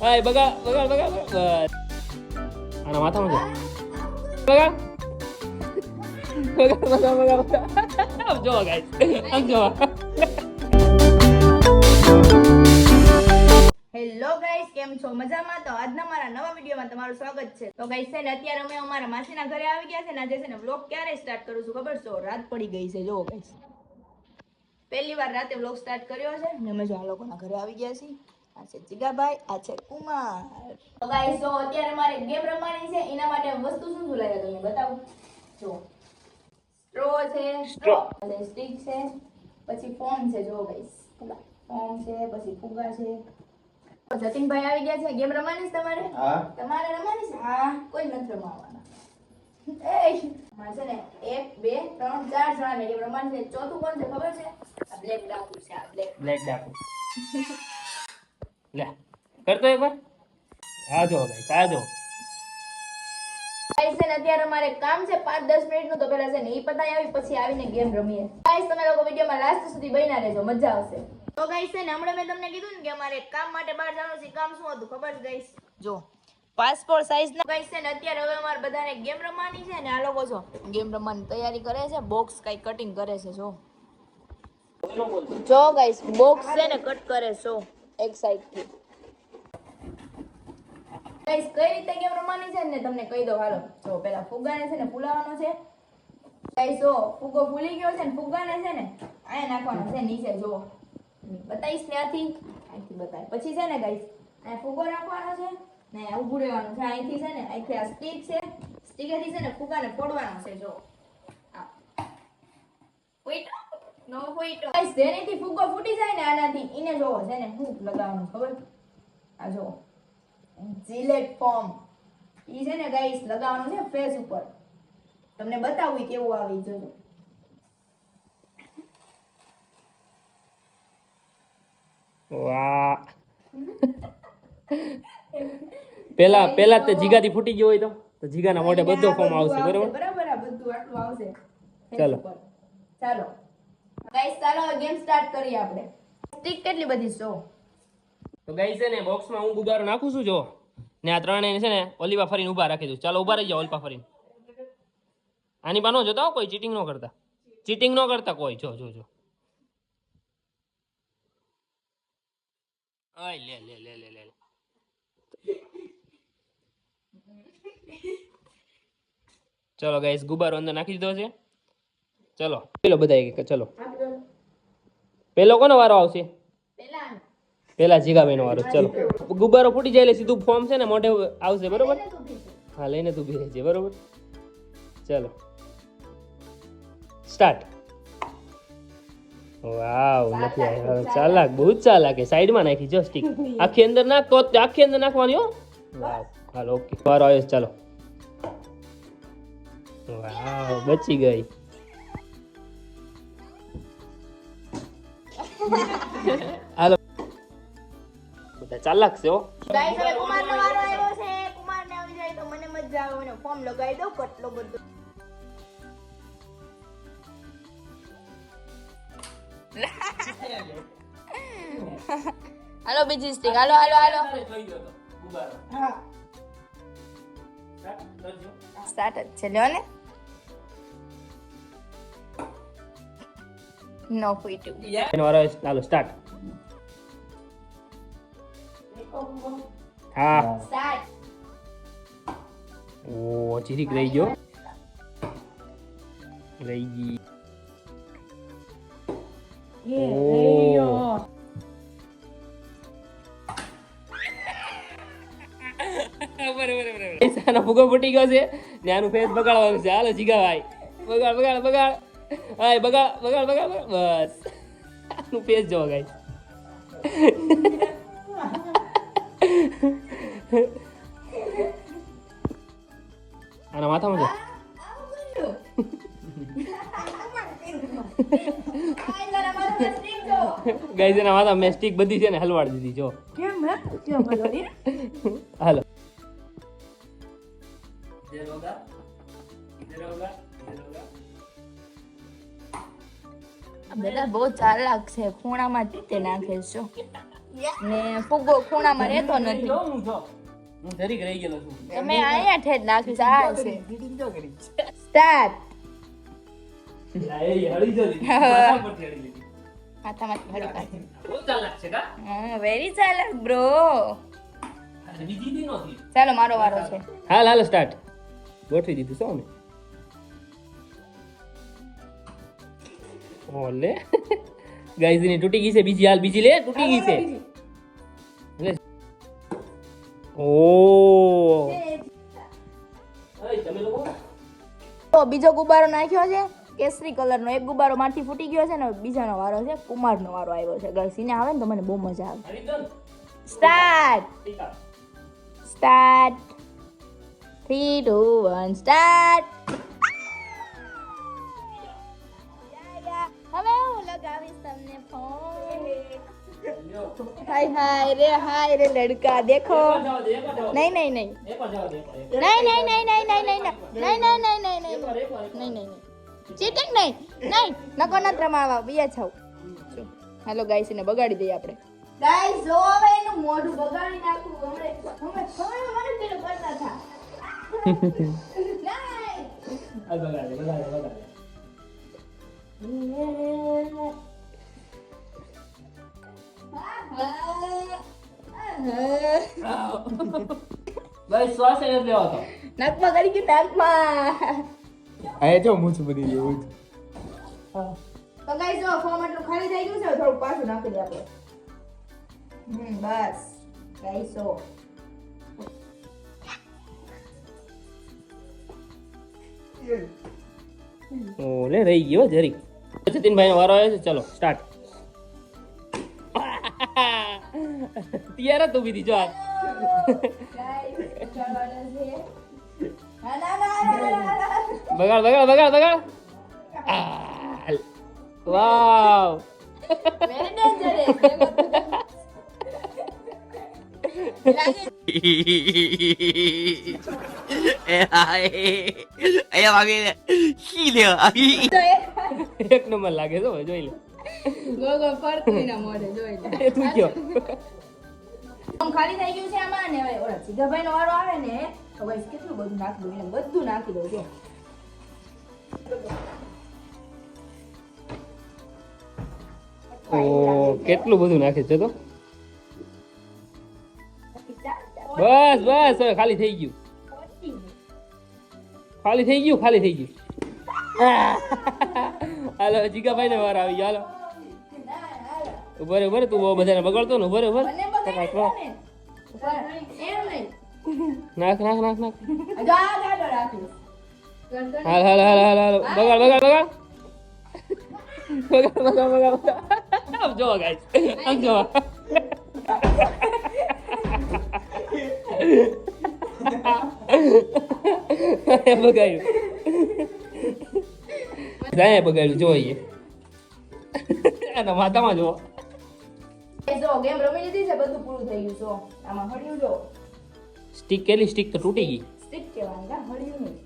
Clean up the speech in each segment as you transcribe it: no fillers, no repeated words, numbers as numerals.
હાય બગાડ બગાડ બગાડ બસ આના માથામાં છે બગાડ બગાડ બગાડ બગાડ આમ જો ગાઈસ આમ જો હેલો ગાઈસ, કેમ છો? મજામાં? તો આજના મારા નવા વિડીયોમાં તમારું સ્વાગત છે. તો ગાઈસ છે ને અત્યારે અમે અમારા માસીના ઘરે આવી ગયા છે ને આજે છે ને વ્લોગ ક્યારે સ્ટાર્ટ કરું છું ખબર છે? રાત પડી ગઈ છે. જો ગાઈસ પહેલી વાર રાતે વ્લોગ સ્ટાર્ટ કર્યો છે ને અમે જો આ લોકોના ઘરે આવી ગયા છીએ. આ છે જીગાભાઈ, આ છે કુમાર. તો ગાઈસ જો અત્યારે મારે ગેમ રમવાની છે, એના માટે વસ્તુ શું શું લાવ્યા તમને બતાવું. જો સ્ટ્રો છે, અને સ્ટિક છે, પછી ફોમ છે. જો ગાઈસ ફોમ છે, પછી ફુગા છે. જતીનભાઈ આવી ગયા છે. ગેમ રમવાની છે તમારે? હા. તમારે રમવાની છે? હા. કોઈ નથી રમવાના. મારે છે ને 1 2 3 4 જણાને ગેમ રમવાની છે. ચોથું કોણ છે ખબર છે? આ બ્લેક ડાકુ છે. આ બ્લેક ડાકુ લે કરતો એકવાર આજો ગાઈસ આજો ગાઈસ છે ને અત્યારે અમારે કામ છે 5-10 મિનિટનું, તો પહેલા છે ને ઈ પતાઈ આવી પછી આવીને ગેમ રમીએ. ગાઈસ તમે લોકો વિડિયોમાં લાસ્ટ સુધી બન્યા રહેજો, મજા આવશે. તો ગાઈસ છે ને હમણાં મેં તમને કીધું ને કે અમારે કામ માટે બહાર જવાનું છે. કામ શું હતું ખબર છે ગાઈસ? જો પાસપોર્ટ સાઈઝ ના ગાઈસ છે ને અત્યારે હવે અમારે બધાને ગેમ રમવાની છે ને આ લોકો જો ગેમ રમવાની તૈયારી કરે છે. બોક્સ કઈ કટિંગ કરે છે. જો ગાઈસ બોક્સ છે ને કટ કરે છે એક સાઈડ થી. ગાઈસ કઈ રીતે ગેમ રમવાની છે ને તમને કહી દો હાલો. જો પહેલા ફુગાને છે ને ફૂલાવવાનો છે. ગાઈસ જો ફુગો ફૂલી ગયો છે ને ફુગાને છે ને આયા નાખવાનો છે નીચે. જો બતાઈશ ત્યાંથી અહીંથી બતાય પછી છે ને ગાઈસ આ ફુગો રાખવાનો છે ને ઊભું રહેવાનું છે. અહીંથી છે ને અહીંથી આ સ્ટિક છે, સ્ટિકેથી છે ને ફુગાને ફોડવાનો છે. જો આ પોઈન્ટ નો પોઈન્ટ ગાઈસ જેનેથી ફુગો ફૂટી જાય ને આનાથી ઈને જોવો છે ને હું લગાવવાનું ખબર? આ જો જીલેટ ફોર્મ ઈ છે ને ગાઈસ લગાવવાનું છે ફેસ ઉપર. તમને બતાવું કેવું આવે જોજો. વાહ પેલા તે જીગાથી ફૂટી ગયો હોય તો જીગાના મોઢે બધો ફોર્મ આવશે. બરોબર બરાબર આ બધું આટલું આવશે. ચાલો ચાલો ગાઈસ ચાલો ગેમ સ્ટાર્ટ કરીએ આપણે. સ્ટિક કેટલી બધી છે? તો ગાઈસ છે ને બોક્સમાં હું ગુબારો નાખું છું જો ને આ ત્રણેય છે ને ઓલીપા ફરીને ઊભા રાખી દઉં. ચાલો ઊભા રહી જાઓ ઓલીપા ફરીને. આની પા નો જોતા કોઈ ચીટિંગ નો કરતા, ચીટિંગ નો કરતા કોઈ. જો જો જો આય લે લે લે લે લે ચલો ગાઈસ ગુબારો અંદર નાખી દીધો છે. ચલો પેલો બધા ચલો પેલો કોનો વારો આવશે? પેલા જીગાભાઈ નો વારો. ચલો ગુબારો ફૂટી જાય એટલે સીધું ફોર્મ છે ને મોઢે આવશે. બરોબર? હા લઈને તું ભી રહેજે. બરોબર ચલો સ્ટાર્ટ. વાવ નથી આવ્યો. ચાલાક બહુ જ ચાલાક. સાઈડમાં નાખી જો સ્ટિક આખી અંદર નાખ તો આખી અંદર નાખવાની હો. વાવ હાલો ઓકે વારો આવ્યો. ચાલો વાવ બચી ગઈ. હાલો બધા ચાલાક છે હો. ગાઈસ હવે કુમારનો વારો આવ્યો છે. કુમારને આવી જાય તો મને મજા આવે ને ફોર્મ લગાવી દઉં કેટલો બધો. હાલો બીજી સ્ટિક. હાલો હાલો હાલો હા સ્ટાર્ટ જ છે. લ્યો ને નો ફૂટ્યું. એનો વારો આવ્યો. ચાલો સ્ટાર્ટ. હા સ્ટાર્ટ. ઓ જીરીક રહી ગયો. રહી ગઈ. ફુગો ફૂટી ગયો છે ને આનું ફેસ બગાડવાનું છે. હાલો જીગાભાઈ બગાડ બગાડ બગાડ. હાય બગાડ બગાડ બગાડ બસ આનું ફેસ જોવો ગાઈસ. આના માથામાં છે. ગાઈસ એના માથા મેં સ્ટિક બધી છે ને હલવાડી દીધી જો. કેમ હે કેમ હલવાડી? હાલો બધા બહુ ચાલાક છે, ખૂણામાં જ તે નાખે છે જો. ને ફુગ્ગો ખૂણામાં રહેતો નથી. હું જરીક રહી ગયેલો છું. તમે અહીંયા ઠેઠ નાખીશ. આ છે સ્ટાર્ટ. હળી જો લીધી. ફટાફટ હળી લીધી. હાથામાંથી હળી કાઢી. બહુ ચાલાક છે કા? હા, વેરી ચાલાક બ્રો. બીજી દી નહોતી. ચાલો મારો વારો છે. હાલ હાલો સ્ટાર્ટ. ગોઠવી દીધું છો ને. ઓલે ગાઈઝ ની તૂટી ગઈ છે. બીજી હાલ બીજી લે. તૂટી ગઈ છે. લે. ઓ તમે લોકો તો બીજો ગુબ્બારો નાખ્યો છે કેસરી કલરનો. એક ગુબ્બારો માંથી ફૂટી ગયો છે ને બીજાનો વારો છે. કુમારનો વારો આવ્યો છે. ગાઈસ ઈને આવે ને તો મને બહુ મજા આવે. સ્ટાર્ટ. સ્ટાર્ટ. 3 2 1 સ્ટાર્ટ. હવે હું લગાવીશ તમને ફોન. હાય રે લડકા દેખો. નહીં નહીં નહીં નહીં નહીં નહીં નહીં નહીં નહીં નહીં નહીં નહીં ચીટિંગ નહીં નહીં નકો ન રમાવા બીયા છાવ. હાલો ગાઈસ એને બગાડી દઈએ આપણે. ગાઈસ જો હવે એનું મોઢું બગાડી નાખું. હમણે મને પેલો કરતા થા. નહીં આ બગાડે. ભાઈ શ્વાસ એ લેવા તો નાકમાં કરી ગયું નાકમાં. આ જો મૂછ બની ગયું તો ગાઈસ જો ફોર્મ એટલું ખાલી થઈ ગયું છે. થોડું પાછું નાખી દે આપણે. બસ ગાઈસ જો ઓલે રહી ગયો જરીક. જતીનભાઈ નો વારો આવ્યો છે. ચલો સ્ટાર્ટ. તૈયાર તું બીધી જો આ. બગાડ. વાવ. એક નંબર લાગે તો જોઈ લે. ગોગો ફરતી ના મોઢે જોઈ લે. તું કયો આમ ખાલી થઈ ગયું છે આમાં ને હવે ઓલા જીગાભાઈ નો વારો આવે ને તો ગાઈસ કેટલું બધું નાખી દઉં. એને બધું નાખી દઉં જો. ઓ કેટલું બધું નાખે છે તો. બસ હવે ખાલી થઈ ગયું. હાલો જીગાભાઈ ને વાર આવી ગયો. હાલો ઉભરે તું બહુ બધાને બગાડતો ને. ઉભરે મને બગાડી એમ નહીં. નાખ જો આ ગાડો રાખી. હાલ બગાડ આમ જો ગાઈસ આમ જો. બગાડ્યું જોઈએ. માથામાં જો. જો ગેમ રમી લીધી છે. બધું પૂરું થઈ ગયું. જો આમાં હળિયું જો. સ્ટીક કેટલી સ્ટીક તો તૂટી ગઈ. સ્ટિક કહેવાની કા હળિયું નહીં.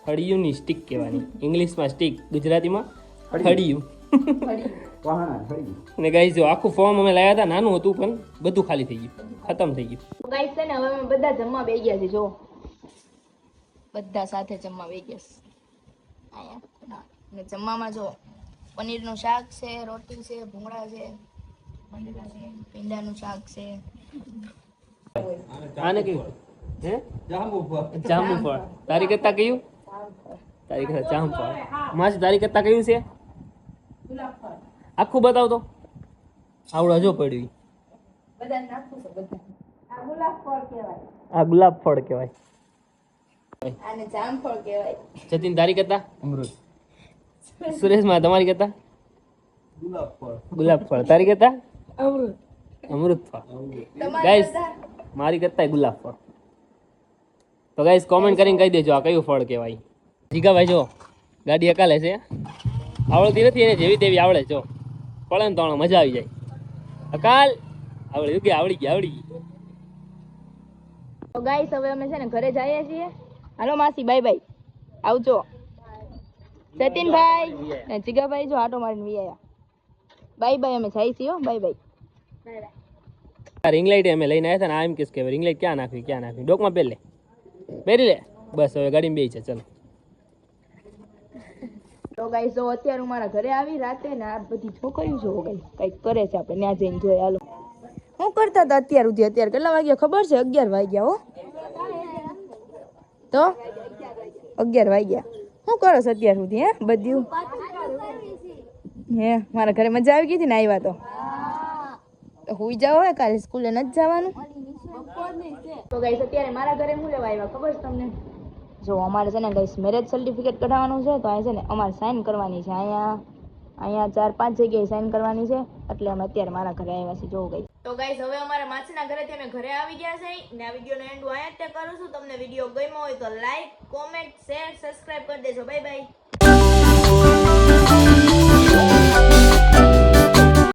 હળિયુંની સ્ટીક કહેવાની. ઇંગ્લિશમાં સ્ટીક, ગુજરાતીમાં હળિયું. ને ગાઈસ જો આખું ફોર્મ અમે લાવ્યા હતા. નાનું હતું પણ બધું ખાલી થઈ ગયું. ખતમ થઈ ગયું. ગાઈસ છે ને હવે અમે બધા જમવા બેસી ગયા છે. જો બધા સાથે જમવા બેસી ગયા છે. અહીંયા ને જમવામાં જો પનીરનું શાક છે, રોટી છે, ભૂંગળા છે, ભીંડાનું શાક છે. આને કયું હે જાંબુફળ. તારી કરતા કયું? તારી કરતા જાંબુફળ. માસી તારી કરતા કયું છે? આખું બતાવ તો. આવડો જો પડ્યું. બધા નાખું છે બધા. આ ગુલાબ ફળ કહેવાય. આ ગુલાબ ફળ કહેવાય. આને જામફળ કહેવાય. જતીન તારી કરતા? અમૃત. સુરેશમાં તમારી કરતા? ગુલાબ ફળ. તારી કરતા? અમૃત ફળ. ગાઈસ મારી કરતા ગુલાબ ફળ. તો ગાઈસ કોમેન્ટ કરીને કહી દેજો આ કયું ફળ કહેવાય. જીગાભાઈ જો ગાડી અકાલે છે. આવડતી નથી એને જેવી તેવી આવડે. જો પડે ને તો મજા આવી જાય. અકાલ આવડી ગઈ. તો ગાઈસ હવે અમે છે ને ઘરે જઈએ છીએ. હાલો માસી બાય બાય. આવજો. સતીનભાઈ ને જીગાભાઈ જો આટો મારીને વી આયા. બાય બાય, અમે જાય છીએ હો, બાય બાય. રિંગ લાઈટ અમે લઈને આવ્યા હતા ને આ એમ કે રિંગ લાઈટ ક્યાં નાખવી ડોકમાં પહેરી લે બસ હવે ગાડીમાં બેસી છે ચલો. તો ગાઈસ જો અત્યારે હું મારા ઘરે આવી રાતે ને આ બધી છોકરીઓ જો ગાઈસ કંઈક કરે છે, આપણે ત્યાં જઈને જોઈએ. હાલો શું કરતા હતા અત્યાર સુધી? અત્યારે કેટલા વાગ્યા ખબર છે? 11 વાગ્યા હો. તો 11 વાગ્યા શું કરો છો અત્યાર સુધી? હે બધું હે મારા ઘરે મજા આવી ગઈ હતી ને આવ્યા તો હુઈ જાવ હે, કાલે સ્કૂલે નથી જવાનું. તો ગાઈસ અત્યારે મારા ઘરે શું લેવા આવ્યા ખબર છે તમને? જો અમારે છે ને ગાઈસ મેરેજ સર્ટિફિકેટ કઢાવવાનું છે, તો અહીં છે ને અમારે સાઇન કરવાની છે. અહીંયા 4-5 જગ્યાએ સાઇન કરવાની છે, એટલે અમે અત્યારે મારા ઘરે આવ્યા છીએ. જોવો ગાઈસ. તો ગાઈસ હવે અમારા માસીના ઘરેથી અમે ઘરે આવી ગયા છે ને આ વિડીયોનો એન્ડ હું અહીંયા જ કરું છું. તમને વિડીયો ગમ્યો હોય તો લાઈક, કોમેન્ટ, શેર, સબસ્ક્રાઇબ કરી દેજો. Bye bye.